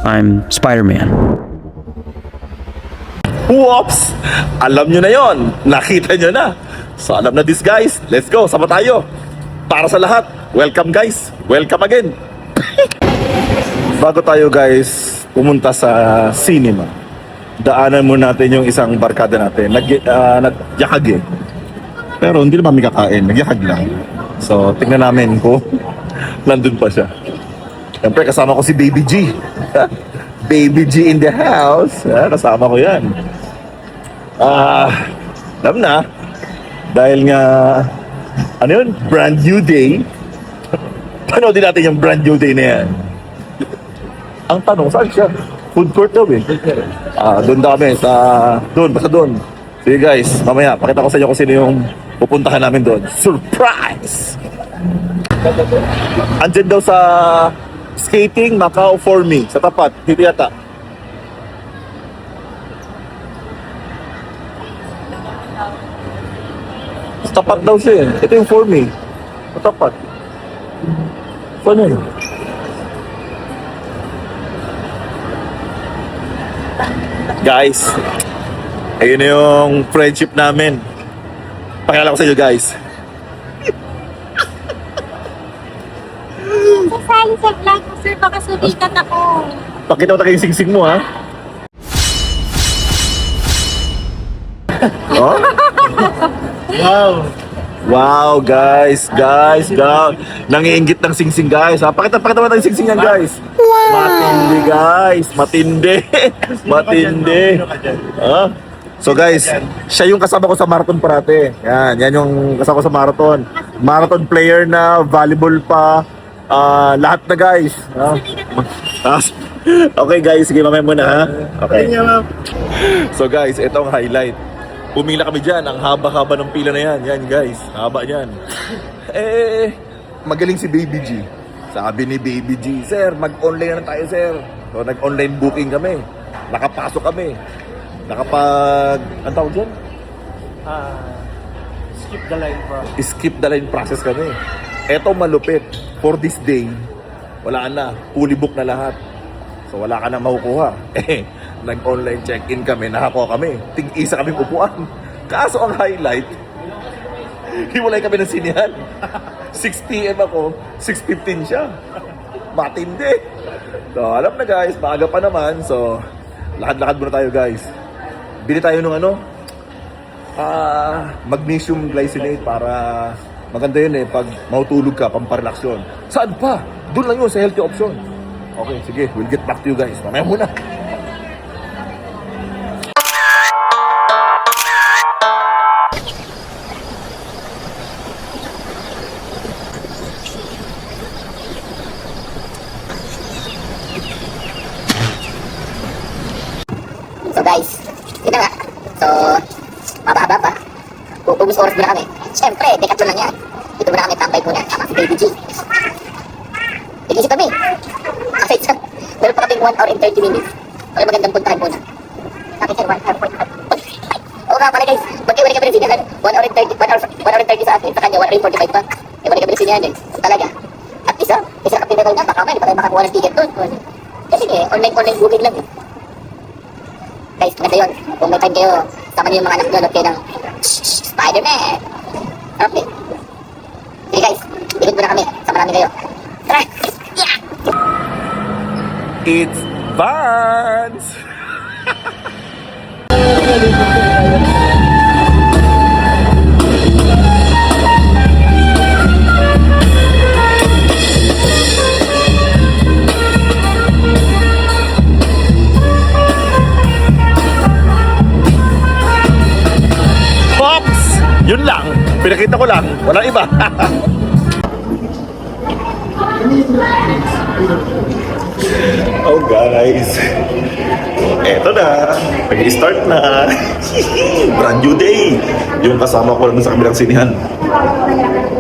I'm Spider-Man. Whoops! Alam nyo na yon, nakita nyo na. So alam na this guys, let's go, sama tayo. Para sa lahat, welcome guys, welcome again. Bago tayo guys pumunta sa cinema, daanan muna natin yung isang barkada natin. Nagyakag eh. Pero hindi naman kami kakain, nagyakag lang. So tingnan namin kung nandun pa siya. Siyempre kasama ko si Baby G. Baby G in the house. Kasama ko yan. Alam na. Dahil nga, ano yun? Brand new day. Panoodin natin yung brand new day na yan. Ang tanong, saan siya? Food court daw eh. Doon daw kami. Basta doon. Sige guys, mamaya, pakita ko sa inyo kung sino yung pupuntahan namin doon. Surprise! Andyan daw sa Skating Macau for me. Sa tapat, dito yata. Sa tapat daw siya eh. Ito yung for me. Sa tapat. Saan yun? Guys, ayun na yung friendship namin. Pakilala ko sa inyo guys. Sasali sa vlog ko, sir. Baka sulitan ako. Pakita mo tayo yung singsing mo, ha? Oh? Wow! Wow, guys. Nangiinggit ng singsing, guys. Pakita mo tayo yung singsing yan, guys. Wow! Matindi, guys. Matindi. So, guys, siya yung kasama ko sa marathon parate. Yan yung kasama ko sa marathon. Marathon player na, volleyball pa. Lahat na guys. Okay guys, sige mamaya muna ha. Okay. So guys, ito ang highlight. Pumila kami dyan, ang haba-haba ng pila na yan. Yan guys, haba yan. Magaling si Baby G. Sabi ni Baby G, sir, mag-online na tayo sir. So nag-online booking kami. Nakapasok kami. Ang tawag dyan? Skip the line process kami. Eto malupit. For this day, wala na. Fully book na lahat. So wala ka na makukuha. Nag-online check-in kami, nakakuha kami. Tig-isa kaming upuan. Kaso ang highlight, hiwalay kami ng sinihan. 6 p.m. ako, 6:15 siya. Matindi. So alam na guys, maaga pa naman. So lakad-lakad muna tayo guys. Bili tayo ng magnesium glycinate para maganda yun eh, pag mautulog ka, pamparelax yun. Saan pa? Doon lang yun, sa healthy option. Okay, sige, we'll get back to you guys. Mamaya muna. So guys, yun na nga. So, mababa pa. Ubus oras muna kami. Siyempre, dekatlo lang yan. Dito muna kami, tambay muna. Tama si Baby G. Inisip kami. Kasi meron pa kaming 1 hour and 30 minutes. Kaya magandang puntahan muna. Bakit sir, 1 hour 45? Oo nga pala guys. Magkiwari kami ng sinyahan. 1 hour and 30 sa akin. Sa kanya, 1 hour and 45 pa. Iwari kami ng sinyahan eh. Talaga. At isa ka pinagaw na. Baka hindi pa tayo makakuha ng ticket doon. Kasi online booking lang eh. Guys, maganda yun. Kung may time kayo, sama niyo yung mga nag-download kayo ng Spider-Man. Okay. Sige guys, ikot muna kami. Sama namin kayo. Tara! Yeah! It's Vans! Pops! Yun lang. Pinakita ko lang. Walang iba. Oh guys, eto na, mag-start na. Brand new day. Yung kasama ko lang sa kabilang sinihan.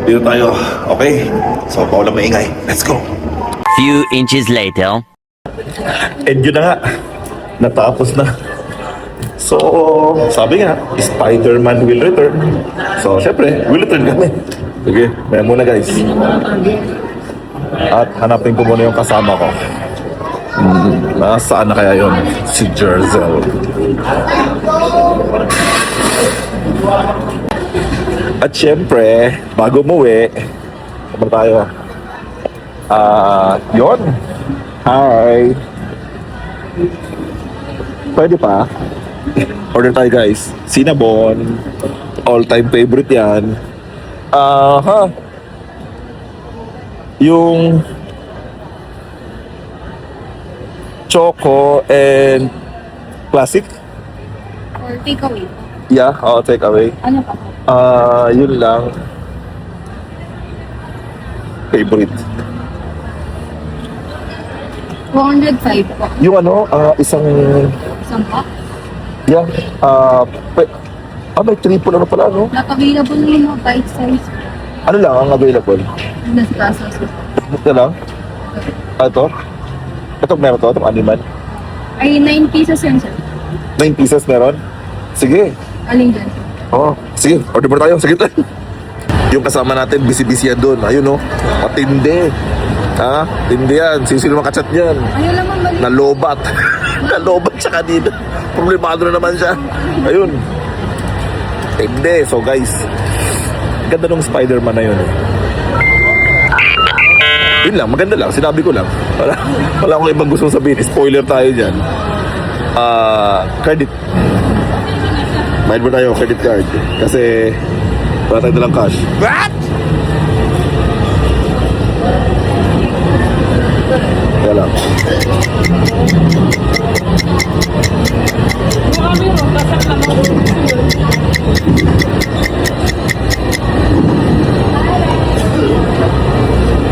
Dito tayo. Okay, so paulang maingay. Let's go. Few inches later. And yun na nga, natapos na. So, sabi nga, Spider-Man will return. So, syempre, will return kami. Sige, maya muna guys. At hanapin ko muna yung kasama ko. Nasaan na kaya yun? Si Jerzel. At syempre, bago umuwi, kumar tayo. Yun. Hi. Pwede pa? Order tayo guys. Cinnabon. All-time favorite yan. Yung choco and classic. Or takeaway. Yeah, I'll take away. Ano pa? Yun lang. Favorite. 205 po. Yung ano, isang... Isang pa? Yeah, may triple ano pala, no? Not available yung mga bite size. Ano lang ang available? Nas process. Ito lang? Ito? Ito meron to? Itong animal? Ay, 9 pieces yun, sir. 9 pieces meron? Sige. Aling dyan. Oo. Sige, order muna tayo. Sige tayo. Yung kasama natin, busy-busy yan doon. Ayun, no? Patindi. Ha? Tindi yan. Sino makachat yan? Ano naman mali? Nalobat. Nalobat siya kanina. Problemado na naman siya. Ayun. Tindi. So, guys. Ganda nung Spider-Man na yun. Yun lang. Maganda lang. Sinabi ko lang. Wala akong ibang gusto sabihin. Spoiler tayo dyan. Credit. Bayad mo tayo, credit card. Kasi wala tayo dalang cash. What? Kaya lang.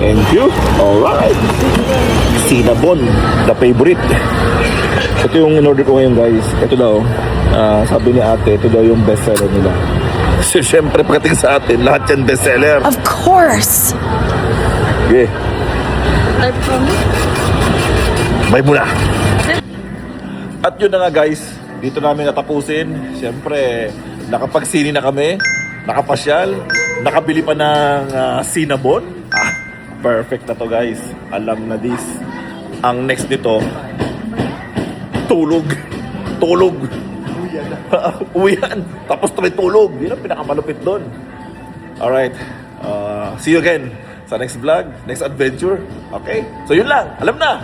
Thank you. Alright. Cinnabon, the favorite. Ito yung in-order ko ngayon guys. Ito daw. Sabi ni ate, ito daw yung bestseller nila. Kasi syempre pagdating sa atin, lahat yan bestseller. Of course. Okay. Type from Bye muna. At yun na nga guys, dito namin natapusin. Syempre, nakapagsini na kami, nakapasyal, nakabili pa ng cinnabon. Perfect na to guys. Alam na this. Ang next nito, tulog. Tulog. Uwian. Tapos may tulog. Yun ang pinakamalupit doon. Alright. See you again sa next vlog, next adventure. Okay? So yun lang. Alam na.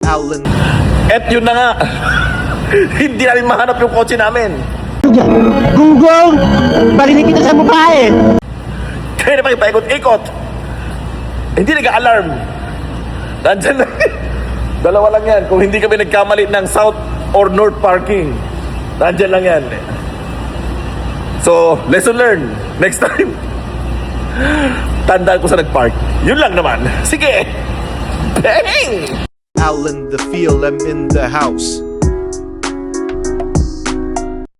Alan. At yun na nga. Hindi namin mahanap yung kotse namin. Google! Barinig kita sa mukha eh! Kaya naman paikot-ikot. Hindi nag-alarm. Nandyan lang. Dalawa lang yan. Kung hindi kami nagkamali ng south or north parking. Nandyan lang yan. So, lesson learned. Next time. Tandaan ko sa nag-park. Yun lang naman. Sige. Bang! Alan the feel, I'm in the house.